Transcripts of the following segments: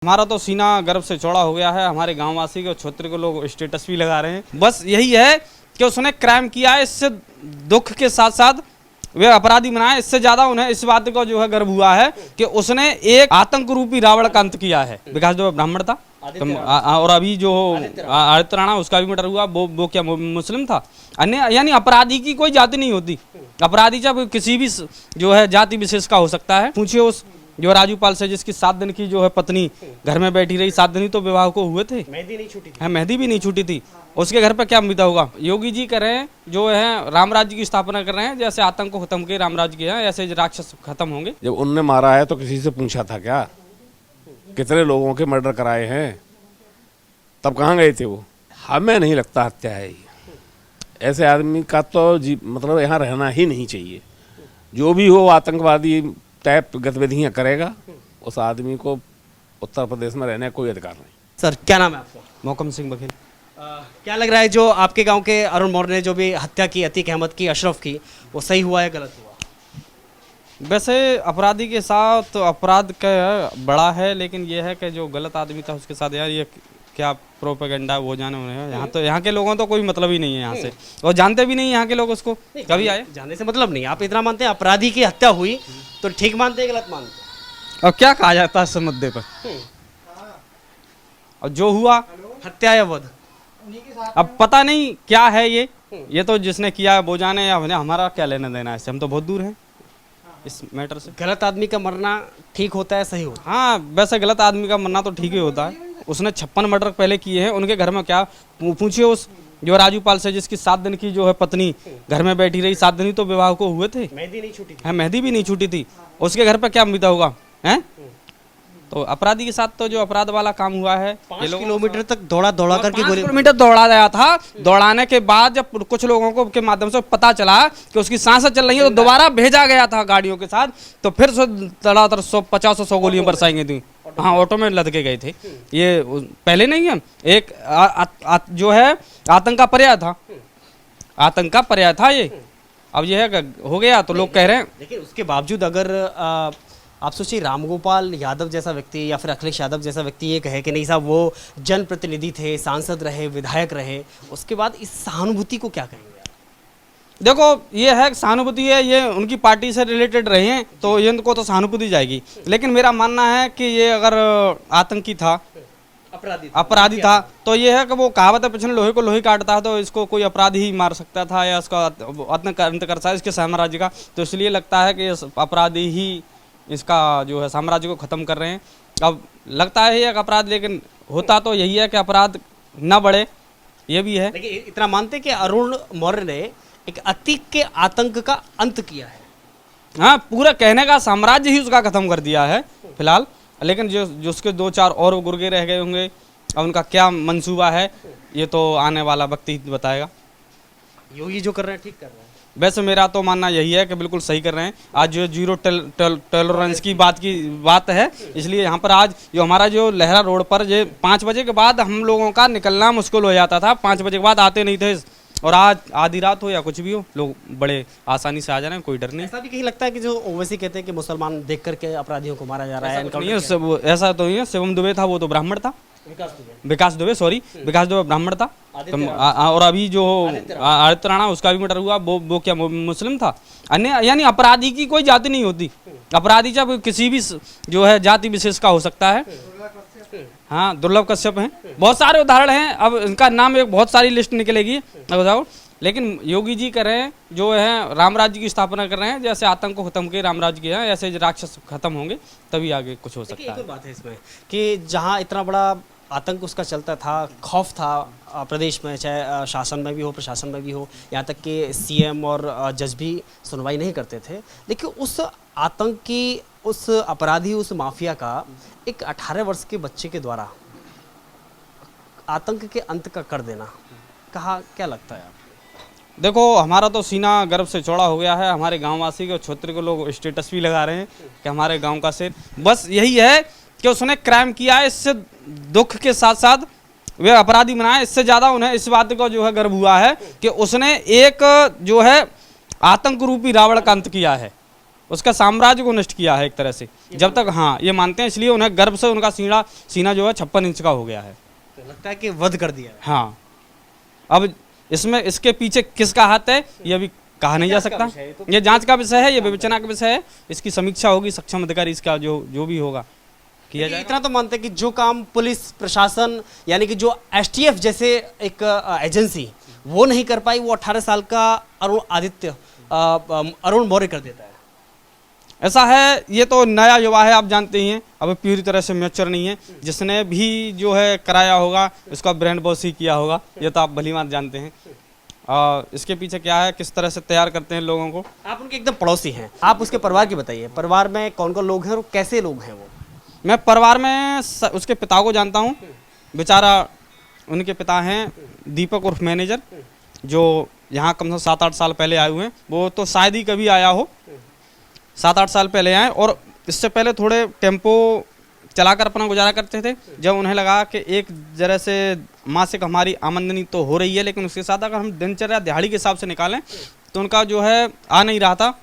हमारा तो सीना गर्व से चौड़ा हो गया है। हमारे गांव वासी के क्षेत्र के लोग स्टेटस भी लगा रहे हैं। बस यही है कि उसने क्राइम किया है, इससे दुख के साथ साथ वे अपराधी बनाए। इससे ज्यादा उन्हें इस बात का जो है गर्व हुआ है कि उसने एक आतंक रूपी रावण का अंत किया है। विकास दुबे ब्राह्मण था और अभी जो आदित्य राणा उसका भी मर्डर हुआ, वो क्या मुस्लिम था। अन्य यानी अपराधी की कोई जाति नहीं होती। अपराधी चाहे किसी भी जो है जाति विशेष का हो सकता है। पूछिए उस जो राजू पाल से जिसकी 7 दिन की जो है पत्नी घर में बैठी रही, 7 दिन ही तो विवाह को हुए थे, मेहंदी नहीं छूटी थी। हाँ, मेहंदी भी नहीं छूटी थी। उसके घर पर क्या बीता होगा। योगी जी कर रहे हैं जो है राम राज्य की स्थापना कर रहे हैं। जैसे आतंक को खत्म किए राम राज्य के हैं, ऐसे राक्षस खत्म होंगे। जब उनने मारा है तो किसी से पूछा था क्या? कितने लोगों के मर्डर कराए हैं, तब कहाँ गए थे वो? हमें नहीं लगता हत्या है। ऐसे आदमी का तो मतलब यहाँ रहना ही नहीं चाहिए। जो भी हो आतंकवादी टाइप गतिविधियाँ करेगा, उस आदमी को उत्तर प्रदेश में रहने का कोई अधिकार नहीं। सर क्या नाम है आपका? मोहकम सिंह बघेल। क्या लग रहा है जो आपके गांव के अरुण मौर्य ने जो भी हत्या की, अतीक अहमद की, अशरफ की, वो सही हुआ है गलत हुआ? वैसे अपराधी के साथ अपराध का बड़ा है, लेकिन ये है कि जो गलत आदमी था उसके साथ यार ये क्या प्रोपेगेंडा वो जाने उन्हें। यहाँ तो यहाँ के लोगों तो कोई मतलब ही नहीं है यहाँ से, और जानते भी नहीं यहाँ के लोग उसको कभी आए। जानने से मतलब नहीं, आप इतना मानते हैं अपराधी की हत्या हुई तो ठीक मानते हैं गलत मानते हैं? और क्या कहा जाता है इस मुद्दे पर। और जो हुआ हत्या या वध, अब पता नहीं क्या है ये तो जिसने किया वो जाने, या हमारा क्या लेना देना है इससे। हम तो बहुत दूर हैं इस मैटर से। गलत आदमी का मरना ठीक होता है, सही होता हाँ, वैसे गलत आदमी का मरना तो ठीक ही होता है। उसने 56 मर्डर पहले किए हैं। उनके घर में क्या पूछिए उस जो राजू पाल से जिसकी 7 दिन की जो है पत्नी घर में बैठी रही, 7 दिन ही तो विवाह को हुए थे, मेहंदी नहीं छूटी थी। हाँ, मेहंदी भी नहीं छूटी थी। उसके घर पर क्या बीता होगा हैं। तो अपराधी के साथ तो जो अपराध वाला काम हुआ है, 5 किलोमीटर तक दौड़ा करके 5 किलोमीटर दौड़ा गया था। दौड़ाने के बाद जब कुछ लोगों को के माध्यम से पता चला कि उसकी सांसें चल रही है, तो दोबारा भेजा गया था गाड़ियों के साथ। तो फिर धड़ाधड़ 150 गोलियां बरसाएंगे थी। हाँ, ऑटो में लद के गए थे। ये पहले नहीं है, एक जो है आतंक का पर्याय था। आतंक का पर्याय था ये। अब ये है हो गया तो लोग कह रहे हैं। लेकिन उसके बावजूद अगर आप सोचिए रामगोपाल यादव जैसा व्यक्ति या फिर अखिलेश यादव जैसा व्यक्ति ये कहे कि नहीं साहब वो जनप्रतिनिधि थे, सांसद रहे, विधायक रहे, उसके बाद इस सहानुभूति को क्या कहेंगे? देखो ये है सहानुभूति है, ये उनकी पार्टी से रिलेटेड रहे हैं तो ये उनको तो सहानुभूति जाएगी। लेकिन मेरा मानना है कि ये अगर आतंकी था, अपराधी था, तो ये है कि वो कहावत है पिछले लोहे को लोहे काटता है, तो इसको कोई अपराधी ही मार सकता था या इसका अंत कर सकता है इसके साम्राज्य का। तो इसलिए लगता है कि अपराधी ही इसका जो है साम्राज्य को खत्म कर रहे हैं। अब लगता है एक अपराध, लेकिन होता तो यही है कि अपराध न बढ़े, ये भी है। लेकिन इतना मानते कि अरुण मौर्य ने एक अतीक के आतंक का अंत किया है। हाँ, पूरा कहने का साम्राज्य ही उसका खत्म कर दिया है फिलहाल। लेकिन जो उसके 2-4 और गुर्गे रह गए होंगे, अब उनका क्या मंसूबा है ये तो आने वाला वक्त ही बताएगा। योगी जो कर रहे हैं ठीक कर रहे हैं। वैसे मेरा तो मानना यही है कि बिल्कुल सही कर रहे हैं। आज जो जीरो टॉलरेंस की बात है, इसलिए यहाँ पर आज जो हमारा जो लहरा रोड पर जो 5 बजे के बाद हम लोगों का निकलना मुश्किल हो जाता था। 5 बजे के बाद आते नहीं थे, और आज आधी रात हो या कुछ भी हो, लोग बड़े आसानी से आ जा रहे हैं, कोई डर नहीं। ऐसा भी कहीं लगता है कि जो ओवैसी कहते हैं कि मुसलमान देख करके अपराधियों को मारा जा रहा है? ऐसा तो नहीं है। शिवम दुबे था, वो तो ब्राह्मण था। विकास दुबे ब्राह्मण था। और अभी जो आदित्य राणा उसका भी मर्डर हुआ, वो क्या मुस्लिम था। अन्य यानी अपराधी की कोई जाति नहीं होती। अपराधी चाहे किसी भी जो है जाति विशेष का हो सकता है। हाँ, दुर्लभ कश्यप हैं, बहुत सारे उदाहरण हैं। अब इनका नाम एक बहुत सारी लिस्ट निकलेगी, बताओ। लेकिन योगी जी कर रहे हैं जो है राम राज्य की स्थापना कर रहे हैं। जैसे आतंक को खत्म किए राम राज्य के हैं, ऐसे राक्षस खत्म होंगे, तभी आगे कुछ हो सकता है। एक बात है इसमें कि जहाँ इतना बड़ा आतंक उसका चलता था, खौफ था प्रदेश में, चाहे शासन में भी हो, प्रशासन में भी हो, यहाँ तक कि सीएम और जज भी सुनवाई नहीं करते थे। लेकिन उस आतंकी, उस अपराधी, उस माफिया का एक 18 वर्ष के बच्चे के द्वारा आतंक के अंत का कर देना, कहा क्या लगता है आपको? देखो हमारा तो सीना गर्व से चौड़ा हो गया है। हमारे गाँव वासी के क्षेत्र के लोग स्टेटस भी लगा रहे हैं कि हमारे गाँव का शेर। बस यही है कि उसने क्राइम किया है, इससे दुख के साथ साथ वे अपराधी बनाए। इससे ज़्यादा उन्हें इस बात का जो है गर्व हुआ है कि उसने एक जो है आतंक रूपी रावण का अंत किया है। उसका साम्राज्य को नष्ट किया है एक तरह से। जब तक हाँ ये मानते हैं, इसलिए उन्हें गर्व से उनका सीना जो है 56 इंच का हो गया है। तो लगता है कि वध कर दिया है। हाँ, अब इसमें इसके पीछे किसका हाथ है ये अभी कहा नहीं जा सकता। ये जांच का विषय है, ये विवेचना का विषय है, इसकी समीक्षा होगी, सक्षम अधिकारी इसका जो भी होगा किया लेकिन जाएगा। इतना तो मानते हैं कि जो काम पुलिस प्रशासन यानी कि जो एसटीएफ जैसे एक एजेंसी वो नहीं कर पाई, वो 18 साल का अरुण मौर्य कर देता है। ऐसा है, ये तो नया युवा है, आप जानते ही हैं, अब पूरी तरह से मैच्योर नहीं है। जिसने भी जो है कराया होगा उसका ब्रेन वॉश ही किया होगा, ये तो आप भली बात जानते हैं। इसके पीछे क्या है, किस तरह से तैयार करते हैं लोगों को। आप उनके एकदम पड़ोसी हैं, आप उसके परिवार की बताइए, परिवार में कौन कौन लोग हैं और कैसे लोग हैं वो? मैं परिवार में उसके पिता को जानता हूँ, बेचारा उनके पिता हैं दीपक उर्फ मैनेजर, जो यहाँ कम से कम 7-8 साल पहले आए हुए हैं। वो तो शायद ही कभी आया हो, 7-8 साल पहले आए, और इससे पहले थोड़े टेम्पो चलाकर अपना गुजारा करते थे। जब उन्हें लगा कि एक जरा से मासिक हमारी आमदनी तो हो रही है, लेकिन उसके साथ अगर हम दिनचर्या दिहाड़ी के हिसाब से निकालें तो उनका जो है आ नहीं रहा था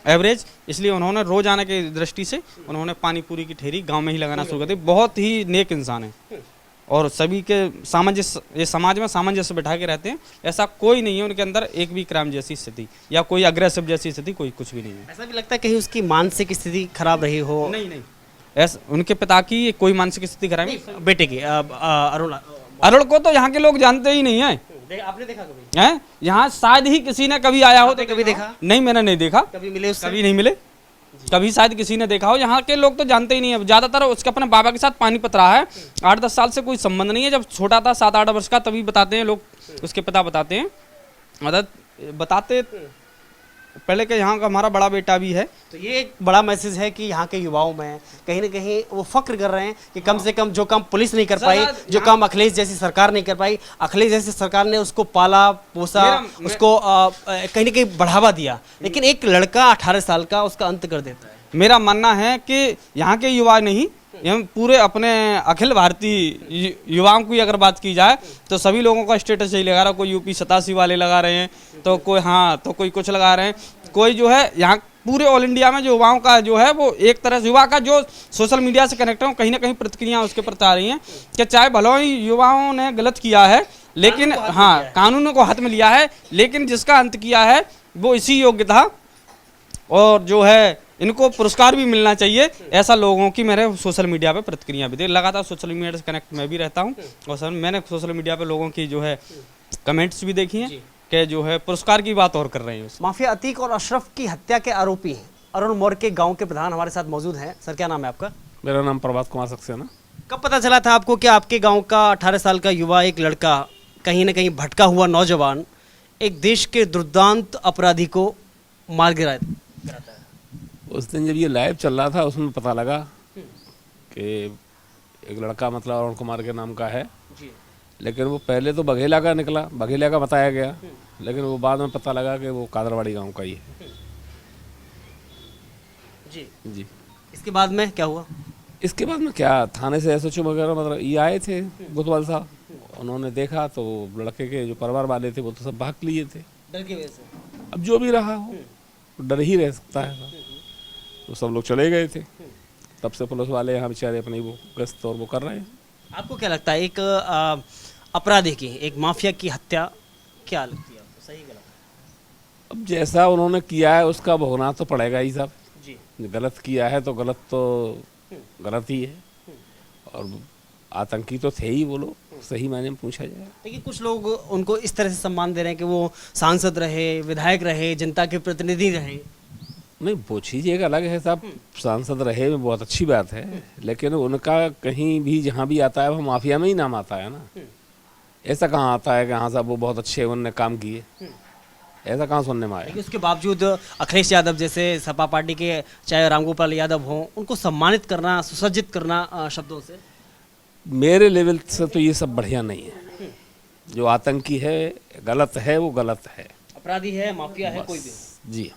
एवरेज, इसलिए उन्होंने रोज आने की दृष्टि से उन्होंने पानी पूरी की ठेरी गांव में ही लगाना शुरू कर दी। बहुत ही नेक इंसान है और सभी के सामंजस्य, ये समाज में सामंजस्य बैठा के रहते हैं। ऐसा कोई नहीं है उनके अंदर एक भी क्राइम जैसी स्थिति या कोई अग्रेसिव जैसी स्थिति, कोई कुछ भी नहीं है। ऐसा भी लगता है कहीं उसकी मानसिक स्थिति खराब रही हो? नहीं, ऐसा उनके पिता की कोई मानसिक स्थिति खराब नहीं। बेटे की अरुण को तो यहाँ के लोग जानते ही नहीं है। आपने देखा कभी? हैं यहाँ शायद ही किसी ने कभी आया हो तो कभी देखा? नहीं, मैंने नहीं देखा। कभी मिले उससे? कभी नहीं मिले, कभी शायद किसी ने देखा हो। यहाँ के लोग तो जानते ही नहीं है। ज्यादातर उसके अपने बाबा के साथ पानीपत रहा है, 8-10 साल से कोई संबंध नहीं है। जब छोटा था 7-8 वर्ष का तभी बताते हैं लोग, उसके पिता बताते हैं, मतलब बताते पहले के यहाँ का हमारा बड़ा बेटा भी है। तो ये एक बड़ा मैसेज है कि यहाँ के युवाओं में कहीं ना कहीं वो फक्र कर रहे हैं कि कम से कम जो काम पुलिस नहीं कर पाई, जो काम अखिलेश जैसी सरकार नहीं कर पाई, अखिलेश जैसी सरकार ने उसको पाला पोसा, उसको कहीं ना कहीं बढ़ावा दिया, लेकिन एक लड़का 18 साल का उसका अंत कर देता है। मेरा मानना है कि यहाँ के युवा नहीं, हम पूरे अपने अखिल भारतीय युवाओं की अगर बात की जाए तो सभी लोगों का स्टेटस यही लगा रहा है। कोई यूपी 87 वाले लगा रहे हैं, तो कोई तो कोई कुछ लगा रहे हैं, कोई जो है यहाँ पूरे ऑल इंडिया में जो युवाओं का जो है वो एक तरह से युवा का जो सोशल मीडिया से कनेक्ट है, कहीं ना कहीं प्रतिक्रिया उसके प्रति आ रही हैं कि चाहे भले ही युवाओं ने गलत किया है, लेकिन हाँ कानून को हाथ में लिया है, लेकिन जिसका अंत किया है वो इसी योग्य था और जो है इनको पुरस्कार भी मिलना चाहिए। ऐसा लोगों की मेरे सोशल मीडिया पे प्रतिक्रिया भी दे, लगातार सोशल मीडिया से कनेक्ट मैं भी रहता हूँ और सर मैंने सोशल मीडिया पे लोगों की जो है कमेंट्स भी देखी हैं कि जो है पुरस्कार की बात और कर रहे हैं। माफिया अतीक और अशरफ की हत्या के आरोपी अरुण मौर्य के गाँव के प्रधान हमारे साथ मौजूद हैं। सर क्या नाम है आपका? मेरा नाम प्रभात कुमार सक्सेना। कब पता चला था आपको कि आपके गाँव का 18 साल का युवा, एक लड़का, कहीं ना कहीं भटका हुआ नौजवान एक देश के दुर्दांत अपराधी को मार गिराता है? उस दिन जब ये लाइव चल रहा था उसमें पता लगा कि एक लड़का मतलब अरुण कुमार के नाम का है, लेकिन वो पहले तो बघेला का निकला, बघेला का बताया गया, लेकिन वो बाद में पता लगा कि वो कादरवाड़ी गांव का ही है। जी। इसके बाद में क्या हुआ? इसके बाद में क्या, थाने से एसएचओ वगैरह मतलब ये आए थे गोतवाल साहब, उन्होंने देखा तो लड़के के जो परिवार वाले थे वो तो सब भाग लिए थे डर की वजह से। अब जो भी रहा हो डर ही रह सकता है, तो सब लोग चले गए थे। तब से पुलिस वाले यहाँ बेचारे अपनी वो गश्त और वो कर रहे हैं। आपको क्या लगता है एक अपराधी की, एक माफिया की हत्या क्या लगती है आपको, सही गलत? अब जैसा उन्होंने किया है उसका भुगतना तो पड़ेगा ही साहब जी। गलत किया है तो गलत ही है, और आतंकी तो थे ही वो लोग, सही मायने में पूछा जाए। लेकिन कुछ लोग उनको इस तरह से सम्मान दे रहे हैं कि वो सांसद रहे, विधायक रहे, जनता के प्रतिनिधि रहे। नहीं, वो चीज़ एक अलग है साहब, सांसद रहे में बहुत अच्छी बात है, लेकिन उनका कहीं भी जहाँ भी आता है वो माफिया में ही नाम आता है ना। ऐसा कहाँ आता है कि हाँ साहब वो बहुत अच्छे उन्होंने काम किए, ऐसा कहाँ सुनने में आया? लेकिन उसके बावजूद अखिलेश यादव जैसे सपा पार्टी के चाहे रामगोपाल यादव हों, उनको सम्मानित करना, सुसज्जित करना शब्दों से, मेरे लेवल से तो ये सब बढ़िया नहीं है। जो आतंकी है गलत है, वो गलत है, अपराधी है, माफिया है, कोई भी जी।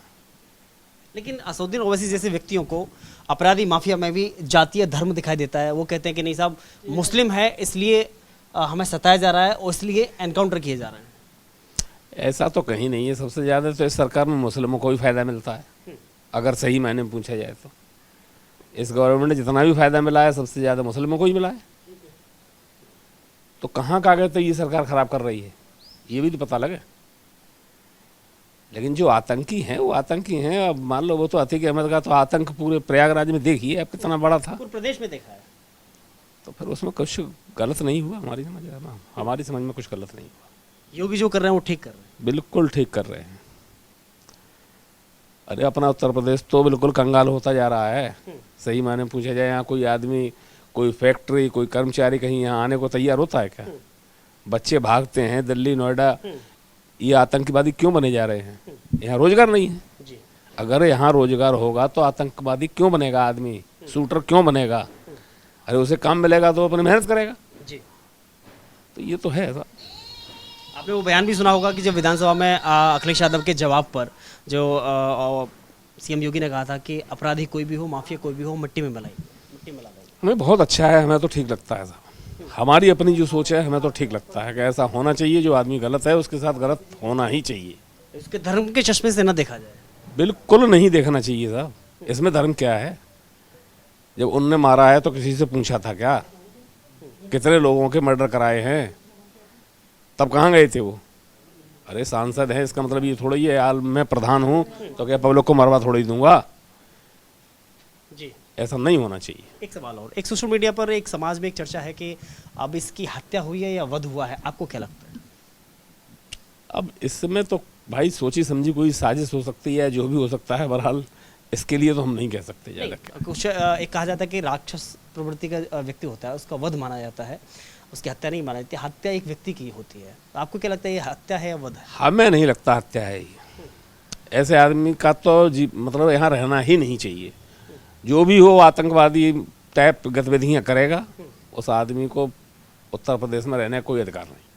लेकिन असदुद्दीन ओवैसी जैसे व्यक्तियों को अपराधी माफिया में भी जातीय धर्म दिखाई देता है। वो कहते हैं कि नहीं साहब मुस्लिम है इसलिए हमें सताया जा रहा है और इसलिए एनकाउंटर किए जा रहे हैं। ऐसा तो कहीं नहीं है। सबसे ज़्यादा तो इस सरकार में मुस्लिमों को भी फायदा मिलता है। अगर सही मायने में पूछा जाए तो इस गवर्नमेंट ने जितना भी फायदा मिला है सबसे ज़्यादा मुस्लिमों को ही मिला है। तो कहाँ कागज तो ये सरकार खराब कर रही है, ये भी तो पता लगे। लेकिन जो आतंकी हैं वो आतंकी हैं। अब मान लो वो तो अतीक अहमद का तो आतंक पूरे प्रयागराज में देखिए अब कितना बड़ा था, पूरे प्रदेश में देखा है। तो फिर उसमें कुछ गलत नहीं हुआ हमारी समझ में कुछ गलत नहीं हुआ। योगी जो कर रहे हैं वो ठीक कर रहे हैं। बिल्कुल ठीक कर रहे हैं। अरे अपना उत्तर प्रदेश तो बिल्कुल कंगाल होता जा रहा है। सही मायने में पूछा जाए, यहाँ कोई आदमी, कोई फैक्ट्री, कोई कर्मचारी कहीं यहाँ आने को तैयार होता है क्या? बच्चे भागते हैं दिल्ली नोएडा। ये आतंकवादी क्यों बने जा रहे हैं? यहाँ रोजगार नहीं है। जी। अगर यहाँ रोजगार होगा तो आतंकवादी क्यों बनेगा? आदमी शूटर क्यों बनेगा? अरे उसे काम मिलेगा तो अपनी मेहनत करेगा। जी। तो ये तो है ऐसा। आपने वो बयान भी सुना होगा कि जब विधानसभा में अखिलेश यादव के जवाब पर जो सीएम योगी ने कहा था कि अपराधी कोई भी हो, माफिया कोई भी हो, मिट्टी में मिला देंगे। हमें बहुत अच्छा है, हमें तो ठीक लगता है साहब। हमारी अपनी जो सोच है हमें तो ठीक लगता है कि ऐसा होना चाहिए। जो आदमी गलत है उसके साथ गलत होना ही चाहिए। इसके धर्म के चश्मे से ना देखा जाए। बिल्कुल नहीं देखना चाहिए साहब। इसमें धर्म क्या है? जब उनने मारा है तो किसी से पूछा था क्या? कितने लोगों के मर्डर कराए हैं? तब कहाँ गए थे वो? अरे सांसद है, इसका मतलब ये थोड़ा ही है यार मैं प्रधान हूँ तो क्या पब्लिक को मरवा थोड़ी दूंगा? जी। ऐसा नहीं होना चाहिए। एक सवाल और, एक सोशल मीडिया पर एक समाज में एक चर्चा है कि अब इसकी हत्या हुई है या वध हुआ है, आपको क्या लगता है? अब इसमें तो भाई सोची समझी कोई साजिश हो सकती है, जो भी हो सकता है। बहरहाल इसके लिए तो हम नहीं कह सकते ज़्यादा क्या। कुछ एक कहा जाता है कि राक्षस प्रवृत्ति का व्यक्ति होता है, उसका वध माना जाता है, उसकी हत्या नहीं माना जाती। हत्या एक व्यक्ति की होती है। आपको क्या लगता है ये हत्या है या वध है? हमें नहीं लगता हत्या है ये। ऐसे आदमी का तो मतलब यहाँ रहना ही नहीं चाहिए। जो भी हो आतंकवादी टाइप गतिविधियाँ करेगा, उस आदमी को उत्तर प्रदेश में रहने का कोई अधिकार नहीं।